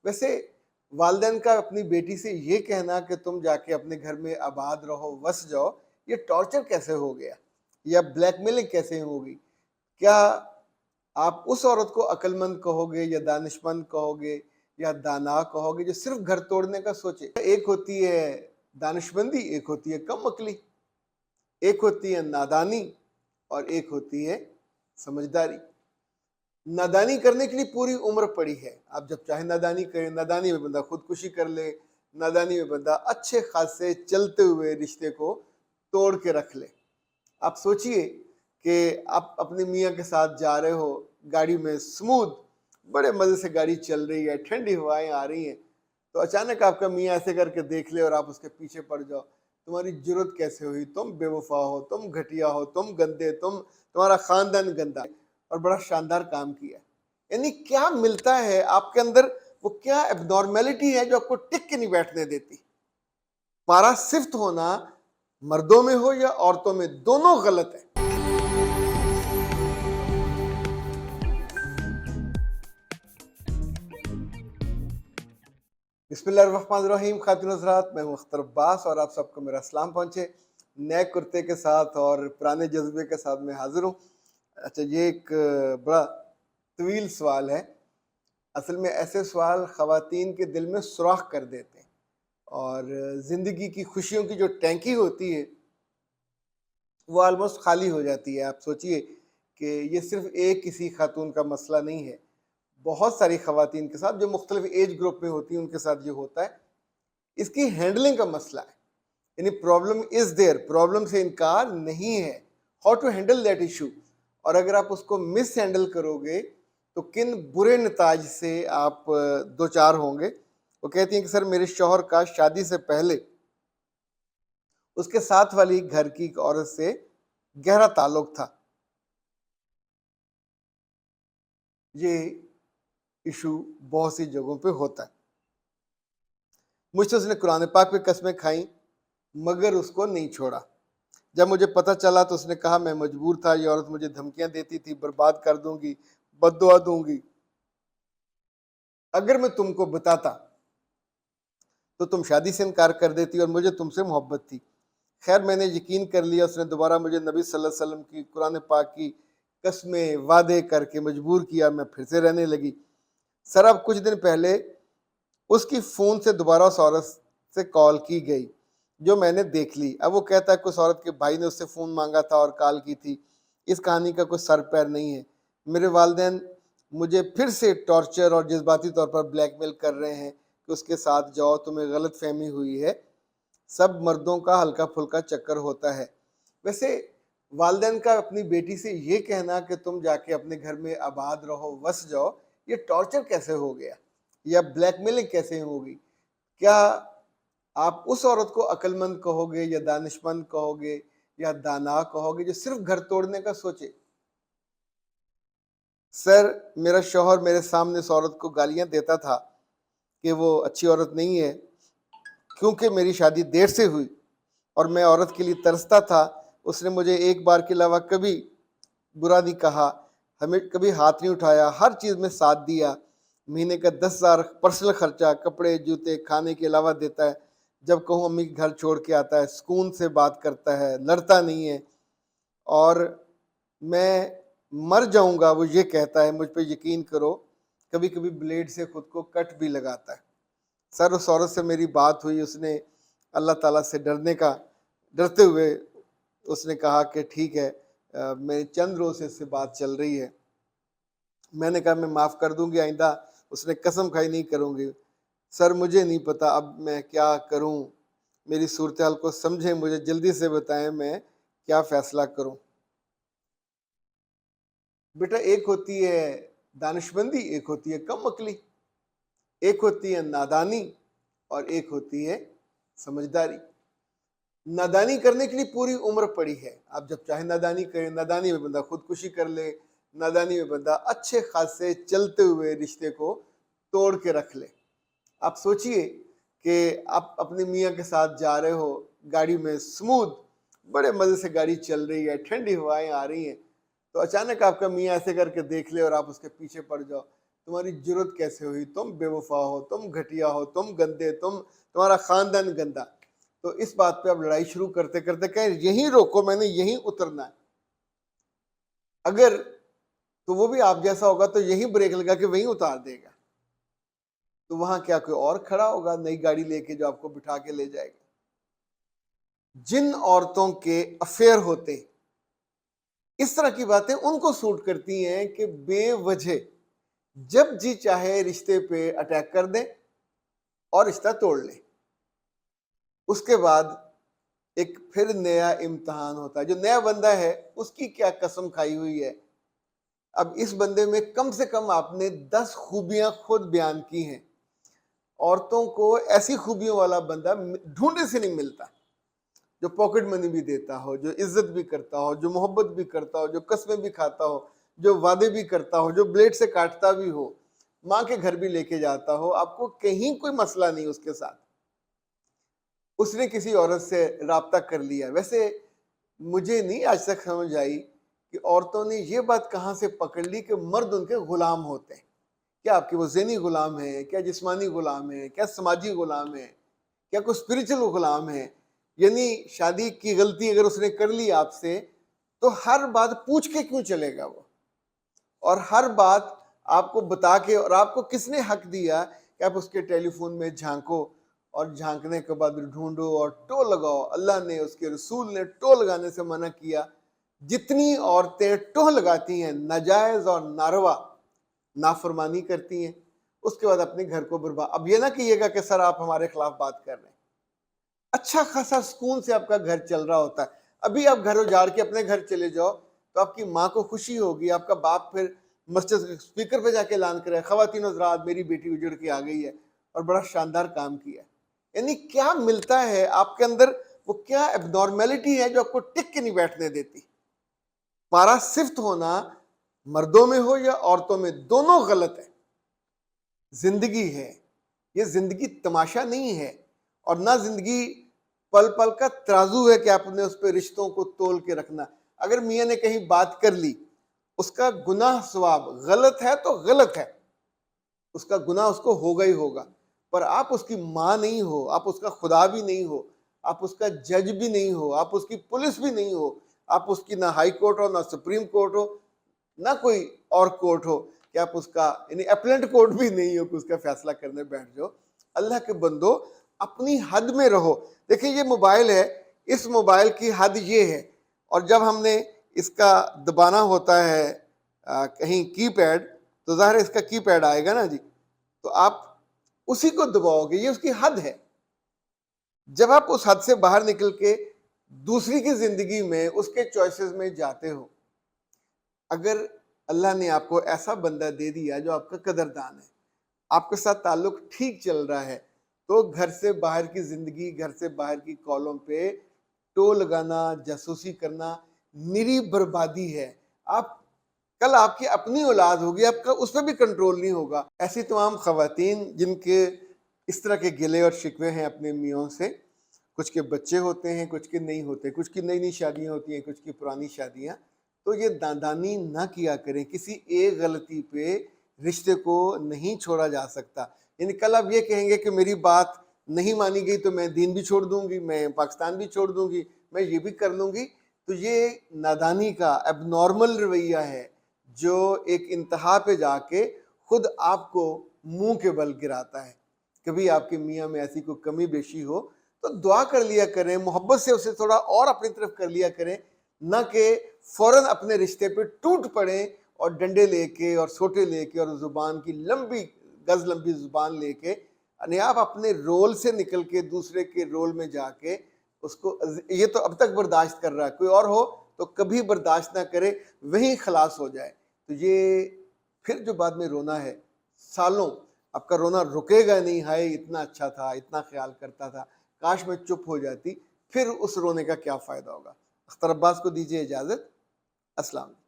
वैसे वालिदैन का अपनी बेटी से ये कहना कि तुम जाके अपने घर में आबाद रहो, बस जाओ, ये टॉर्चर कैसे हो गया या ब्लैकमेलिंग कैसे होगी? क्या आप उस औरत को अक्लमंद कहोगे या दानिशमंद कहोगे या दाना कहोगे जो सिर्फ घर तोड़ने का सोचे? एक होती है दानिशमंदी, एक होती है कम अकली, एक होती है नादानी और एक होती है समझदारी। नादानी करने के लिए पूरी उम्र पड़ी है। आप जब चाहे नादानी करें, नादानी में बंदा खुदकुशी कर ले, नादानी में बंदा अच्छे खासे चलते हुए रिश्ते को तोड़ के रख ले। आप सोचिए कि आप अपने मियाँ के साथ जा रहे हो, गाड़ी में स्मूथ, बड़े मज़े से गाड़ी चल रही है, ठंडी हवाएं आ रही हैं, तो अचानक आपका मियाँ ऐसे करके देख ले और आप उसके पीछे पड़ जाओ। तुम्हारी जुर्रत कैसे हुई? तुम बेवफा हो, तुम घटिया हो, तुम गंदे, तुम्हारा खानदान गंदा है और बड़ा शानदार काम किया। यानी क्या मिलता है आपके अंदर? वो क्या एबनॉर्मेलिटी है जो आपको टिक के नहीं बैठने देती? पारा सिफ्त होना मर्दों में हो या औरतों में, दोनों गलत है। बिस्मिल्लाहिर्रहमानिर्रहीम। खातिन हज़रात, मैं हूं अख्तर अब्बास और आप सबको मेरा सलाम पहुंचे। नए कुर्ते के साथ और पुराने जज्बे के साथ मैं हाजिर हूं। अच्छा, ये एक बड़ा तवील सवाल है। असल में ऐसे सवाल ख़वातीन के दिल में सुराख कर देते हैं और ज़िंदगी की खुशियों की जो टैंकी होती है वो आलमोस्ट खाली हो जाती है। आप सोचिए कि ये सिर्फ एक किसी खातून का मसला नहीं है, बहुत सारी ख़वातीन के साथ जो मुख्तलिफ एज ग्रुप में होती हैं उनके साथ ये होता है। इसकी हैंडलिंग का मसला है, यानी प्रॉब्लम इज़ देयर, प्रॉब्लम से इनकार नहीं है। How to handle that issue, और अगर आप उसको मिस हैंडल करोगे तो किन बुरे नताज से आप दो चार होंगे। वो कहती हैं कि सर, मेरे शौहर का शादी से पहले उसके साथ वाली घर की एक औरत से गहरा ताल्लुक था। ये इशू बहुत सी जगहों पे होता है। मुझसे उसने कुरान पाक पे कसमें खाई मगर उसको नहीं छोड़ा। जब मुझे पता चला तो उसने कहा मैं मजबूर था, ये औरत मुझे धमकियां देती थी, बर्बाद कर दूंगी, बद्दुआ दूंगी। अगर मैं तुमको बताता तो तुम शादी से इनकार कर देती और मुझे तुमसे मोहब्बत थी। खैर, मैंने यकीन कर लिया। उसने दोबारा मुझे नबी सल्लल्लाहु अलैहि वसल्लम की कुरान पाक की कस्में वादे करके मजबूर किया। मैं फिर से रहने लगी। सर, अब कुछ दिन पहले उसकी फ़ोन से दोबारा उस औरत से कॉल की गई जो मैंने देख ली। अब वो कहता है कि उस औरत के भाई ने उससे फ़ोन मांगा था और कॉल की थी। इस कहानी का कोई सर पैर नहीं है। मेरे वालिदैन मुझे फिर से टॉर्चर और जज्बाती तौर पर ब्लैकमेल कर रहे हैं कि उसके साथ जाओ, तुम्हें गलत फहमी हुई है। सब मर्दों का हल्का फुल्का चक्कर होता है। वैसे वालिदैन का अपनी बेटी से ये कहना कि तुम जाके अपने घर में आबाद रहो, बस जाओ, ये टॉर्चर कैसे हो गया या ब्लैकमेलिंग कैसे होगी? क्या आप उस औरत को अक्लमंद कहोगे या दानिशमंद कहोगे या दाना कहोगे जो सिर्फ घर तोड़ने का सोचे? सर, मेरा शौहर मेरे सामने उस औरत को गालियां देता था कि वो अच्छी औरत नहीं है। क्योंकि मेरी शादी देर से हुई और मैं औरत के लिए तरसता था, उसने मुझे एक बार के अलावा कभी बुरा नहीं कहा, हमें कभी हाथ नहीं उठाया, हर चीज़ में साथ दिया। महीने का 10,000 पर्सनल खर्चा, कपड़े, जूते, खाने के अलावा देता है। जब कहूँ अम्मी के घर छोड़ के आता है, सुकून से बात करता है, लड़ता नहीं है। और मैं मर जाऊंगा वो ये कहता है, मुझ पे यकीन करो। कभी कभी ब्लेड से खुद को कट भी लगाता है। सर, उस औरत से मेरी बात हुई, उसने अल्लाह ताला से डरते हुए उसने कहा कि ठीक है, मेरे चंद रोज से इससे बात चल रही है। मैंने कहा मैं माफ़ कर दूंगी, आइंदा उसने कसम खाई नहीं करूंगी। सर, मुझे नहीं पता अब मैं क्या करूं, मेरी सूरत हाल को समझें, मुझे जल्दी से बताएं मैं क्या फ़ैसला करूं। बेटा, एक होती है दानिशमंदी, एक होती है कम अकली, एक होती है नादानी और एक होती है समझदारी। नादानी करने के लिए पूरी उम्र पड़ी है। आप जब चाहे नादानी करें, नादानी में बंदा खुदकुशी कर ले, नादानी में बंदा अच्छे खासे चलते हुए रिश्ते को तोड़ के रख ले। आप सोचिए कि आप अपने मियाँ के साथ जा रहे हो, गाड़ी में स्मूथ, बड़े मज़े से गाड़ी चल रही है, ठंडी हवाएं आ रही हैं, तो अचानक आपका मियाँ ऐसे करके देख ले और आप उसके पीछे पड़ जाओ। تمہاری جرت کیسے ہوئی، تم بے وفا ہو، تم گھٹیا ہو، تم گندے، تمہارا خاندان گندا. تو اس بات پہ اب لڑائی شروع کرتے کرتے کہیں یہیں روکو، میں نے یہیں اترنا ہے. اگر تو وہ بھی آپ جیسا ہوگا تو یہیں بریک لگا کے وہیں اتار دے گا. تو وہاں کیا کوئی اور کھڑا ہوگا نئی گاڑی لے کے جو آپ کو بٹھا کے لے جائے گا؟ جن عورتوں کے افیئر ہوتے ہیں، اس طرح کی باتیں ان کو سوٹ کرتی ہیں کہ بے وجہ جب جی چاہے رشتے پہ اٹیک کر دیں اور رشتہ توڑ لیں. اس کے بعد ایک پھر نیا امتحان ہوتا ہے. جو نیا بندہ ہے اس کی کیا قسم کھائی ہوئی ہے. اب اس بندے میں کم سے کم آپ نے 10 خوبیاں خود بیان کی ہیں. عورتوں کو ایسی خوبیوں والا بندہ ڈھونڈے سے نہیں ملتا، جو پاکٹ منی بھی دیتا ہو، جو عزت بھی کرتا ہو، جو محبت بھی کرتا ہو، جو قسمیں بھی کھاتا ہو، جو وعدے بھی کرتا ہو، جو بلیڈ سے کاٹتا بھی ہو، ماں کے گھر بھی لے کے جاتا ہو. آپ کو کہیں کوئی مسئلہ نہیں اس کے ساتھ. اس نے کسی عورت سے رابطہ کر لیا. ویسے مجھے نہیں آج تک سمجھ آئی کہ عورتوں نے یہ بات کہاں سے پکڑ لی کہ مرد ان کے غلام ہوتے ہیں. کیا آپ کے وہ ذہنی غلام ہیں، کیا جسمانی غلام ہیں، کیا سماجی غلام ہیں، کیا کوئی اسپرچل غلام ہے؟ یعنی شادی کی غلطی اگر اس نے کر لی آپ سے تو ہر بات پوچھ کے کیوں چلے گا وہ، اور ہر بات آپ کو بتا کے. اور آپ کو کس نے حق دیا کہ آپ اس کے ٹیلی فون میں جھانکو اور جھانکنے کے بعد ڈھونڈو اور ٹو لگاؤ؟ اللہ نے، اس کے رسول نے ٹو لگانے سے منع کیا. جتنی عورتیں ٹو لگاتی ہیں ناجائز اور ناروا نافرمانی کرتی ہیں، اس کے بعد اپنے گھر کو برباد. اب یہ نہ کہیے گا کہ سر آپ ہمارے خلاف بات کر رہے ہیں. اچھا خاصا سکون سے آپ کا گھر چل رہا ہوتا ہے. ابھی آپ گھر اجاڑ کے اپنے گھر چلے جاؤ تو آپ کی ماں کو خوشی ہوگی. آپ کا باپ پھر مسجد اسپیکر پہ جا کے اعلان کرے، خواتین حضرات میری بیٹی اجڑ کے آ گئی ہے اور بڑا شاندار کام کیا. یعنی کیا ملتا ہے آپ کے اندر؟ وہ کیا ایب نارمیلٹی ہے جو آپ کو ٹک کے نہیں بیٹھنے دیتی؟ پارا صفت ہونا مردوں میں ہو یا عورتوں میں، دونوں غلط ہے. زندگی ہے، یہ زندگی تماشا نہیں ہے، اور نہ زندگی پل پل کا ترازو ہے کہ آپ نے اس پہ رشتوں کو تول کے رکھنا. اگر میاں نے کہیں بات کر لی، اس کا گناہ ثواب غلط ہے تو غلط ہے، اس کا گناہ اس کو ہوگا ہی ہوگا. پر آپ اس کی ماں نہیں ہو، آپ اس کا خدا بھی نہیں ہو، آپ اس کا جج بھی نہیں ہو، آپ اس کی پولیس بھی نہیں ہو، آپ اس کی نہ ہائی کورٹ ہو، نہ سپریم کورٹ ہو، نہ کوئی اور کورٹ ہو کہ آپ اس کا یعنی اپلینٹ کورٹ بھی نہیں ہو کہ اس کا فیصلہ کرنے بیٹھ جاؤ. اللہ کے بندو اپنی حد میں رہو. دیکھیں یہ موبائل ہے، اس موبائل کی حد یہ ہے، اور جب ہم نے اس کا دبانا ہوتا ہے کہیں کی پیڈ، تو ظاہر ہے اس کا کی پیڈ آئے گا نا جی، تو آپ اسی کو دباؤ گے. یہ اس کی حد ہے. جب آپ اس حد سے باہر نکل کے دوسری کی زندگی میں اس کے چوائسز میں جاتے ہو، اگر اللہ نے آپ کو ایسا بندہ دے دیا جو آپ کا قدردان ہے، آپ کے ساتھ تعلق ٹھیک چل رہا ہے، تو گھر سے باہر کی زندگی، گھر سے باہر کی کالوں پہ ٹو لگانا، جاسوسی کرنا نری بربادی ہے. آپ کل آپ کی اپنی اولاد ہوگی، آپ کا اس پہ بھی کنٹرول نہیں ہوگا. ایسی تمام خواتین جن کے اس طرح کے گلے اور شکوے ہیں اپنے میوں سے، کچھ کے بچے ہوتے ہیں، کچھ کے نہیں ہوتے، کچھ کی نئی نئی شادیاں ہوتی ہیں، کچھ کی پرانی شادیاں، تو یہ داندانی نہ کیا کریں. کسی ایک غلطی پہ رشتے کو نہیں چھوڑا جا سکتا. یعنی کل آپ یہ کہیں گے کہ میری بات نہیں مانی گئی تو میں دین بھی چھوڑ دوں گی، میں پاکستان بھی چھوڑ دوں گی، میں یہ بھی کر لوں گی، تو یہ نادانی کا اب نارمل رویہ ہے جو ایک انتہا پہ جا کے خود آپ کو منہ کے بل گراتا ہے. کبھی آپ کے میاں میں ایسی کوئی کمی بیشی ہو تو دعا کر لیا کریں، محبت سے اسے تھوڑا اور اپنی طرف کر لیا کریں، نہ کہ فوراً اپنے رشتے پہ ٹوٹ پڑیں اور ڈنڈے لے کے اور سوٹے لے کے اور زبان کی لمبی گز لمبی زبان لے کے. یعنی آپ اپنے رول سے نکل کے دوسرے کے رول میں جا کے اس کو، یہ تو اب تک برداشت کر رہا ہے، کوئی اور ہو تو کبھی برداشت نہ کرے، وہیں خلاص ہو جائے. تو یہ پھر جو بعد میں رونا ہے، سالوں آپ کا رونا رکے گا نہیں. ہائے اتنا اچھا تھا، اتنا خیال کرتا تھا، کاش میں چپ ہو جاتی. پھر اس رونے کا کیا فائدہ ہوگا؟ اختر عباس کو دیجیے اجازت. السلام علیکم.